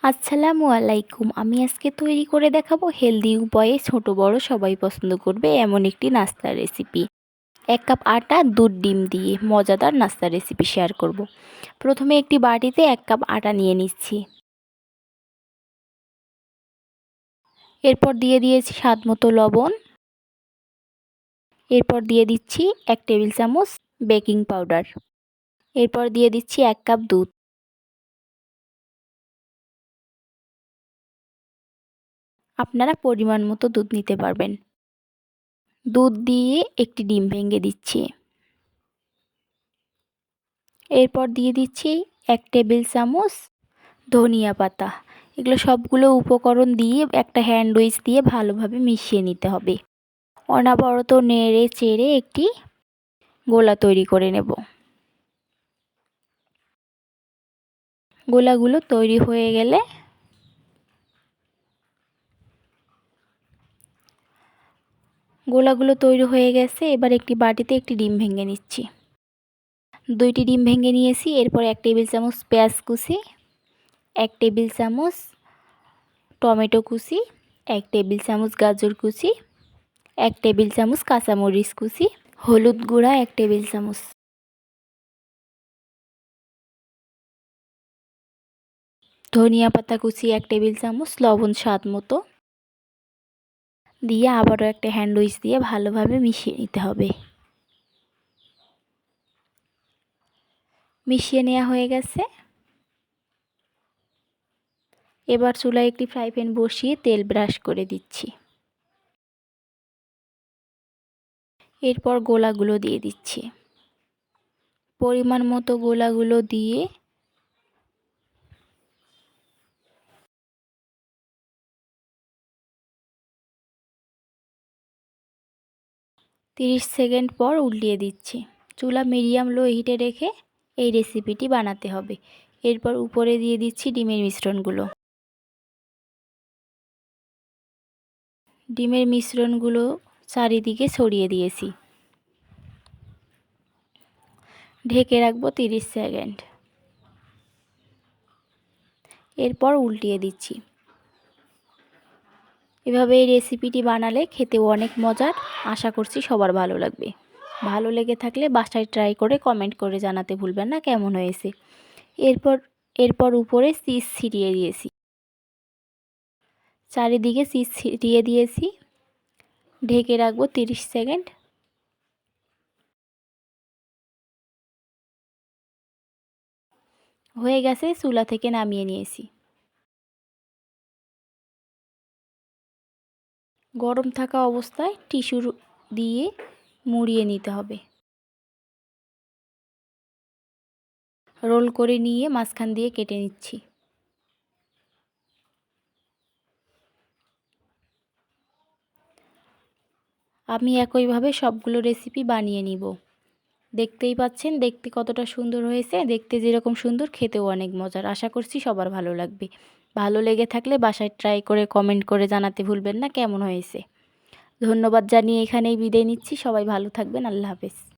আসসালামু আলাইকুম। আমি আজকে তৈরি করে দেখাবো হেলদি উপায়ে ছোট বড় সবাই পছন্দ করবে এমন একটি নাস্তার রেসিপি। 1 কাপ আটা, 2 ডিম দিয়ে মজাদার নাস্তার রেসিপি শেয়ার করব। প্রথমে একটি বাটিতে 1 কাপ আটা নিয়ে নিচ্ছি। এরপর দিয়ে দিয়েছি স্বাদ মতো লবণ। এরপর দিয়ে দিচ্ছি 1 টেবিল চামচ বেকিং পাউডার। এরপর দিয়ে দিচ্ছি 1 কাপ দুধ। আপনারা পরিমাণ মতো দুধ নিতে পারবেন। দুধ দিয়ে একটি ডিম ভেঙে দিচ্ছি। এরপর দিয়ে দিচ্ছি 1 টেবিল চামচ ধনিয়া পাতা। এগুলো সবগুলো উপকরণ দিয়ে একটা হ্যান্ড উইচ দিয়ে ভালোভাবে মিশিয়ে নিতে হবে। অনবরত নেড়ে চেড়ে একটি গোলা তৈরি করে নেব। গোলাগুলো তৈরি হয়ে গেলে গেছে। এবার একটি বাটিতে একটি ডিম ভেঙে নিচ্ছি। 2টি ডিম ভেঙে নিয়েছি। এরপর 1 টেবিল চামচ পেঁয়াজ কুচি, 1 টেবিল চামচ টমেটো কুচি, 1 টেবিল চামচ গাজর কুচি, 1 টেবিল চামচ কাঁচামরিচ কুচি, হলুদ গুঁড়া 1 টেবিল চামচ, ধনিয়া পাতা কুচি 1 টেবিল চামচ, লবণ স্বাদ মতো দিয়ে আবারও একটা হ্যান্ড উইচ দিয়ে ভালোভাবে মিশিয়ে নিতে হবে। মিশিয়ে নেওয়া হয়ে গেছে। এবার চুলায় একটি ফ্রাই প্যান বসিয়ে তেল ব্রাশ করে দিচ্ছি। এরপর গোলাগুলো দিয়ে দিচ্ছি। পরিমাণ মতো গোলাগুলো দিয়ে তিরিশ সেকেন্ড পর উল্টিয়ে দিচ্ছি। চুলা মিডিয়াম লো হিটে রেখে এই রেসিপিটি বানাতে হবে। এরপর উপরে দিয়ে দিচ্ছি ডিমের মিশ্রণগুলো। ডিমের মিশ্রণগুলো চারিদিকে ছড়িয়ে দিয়েছি। ঢেকে রাখবো 30 সেকেন্ড। এরপর উল্টিয়ে দিচ্ছি। এভাবে এই রেসিপিটি বানালে খেতেও অনেক মজার। আশা করছি সবার ভালো লাগবে। ভালো লেগে থাকলে বাসায় ট্রাই করে কমেন্ট করে জানাতে ভুলবেন না কেমন হয়েছে। এরপর উপরে চিজ ছিটিয়ে দিয়েছি। চারিদিকে চিজ ছিটিয়ে দিয়েছি। ঢেকে রাখবো 30 সেকেন্ড। হয়ে গেছে, চুলা থেকে নামিয়ে নিয়েছি। গরম থাকা অবস্থায় টিস্যু দিয়ে মুড়িয়ে নিতে হবে। রোল করে নিয়ে মাঝখান দিয়ে কেটে নিচ্ছি। আমি একইভাবে সবগুলো রেসিপি বানিয়ে নিব। দেখতেই পাচ্ছেন দেখতে কতটা সুন্দর হয়েছে। দেখতে যেরকম সুন্দর খেতেও অনেক মজার। আশা করছি সবার ভালো লাগবে। ভালো লেগে থাকলে বাসায় ট্রাই করে কমেন্ট করে জানাতে ভুলবেন না কেমন হয়েছে। ধন্যবাদ জানিয়ে এখানেই বিদায় নিচ্ছি। সবাই ভালো থাকবেন। আল্লাহ হাফেজ।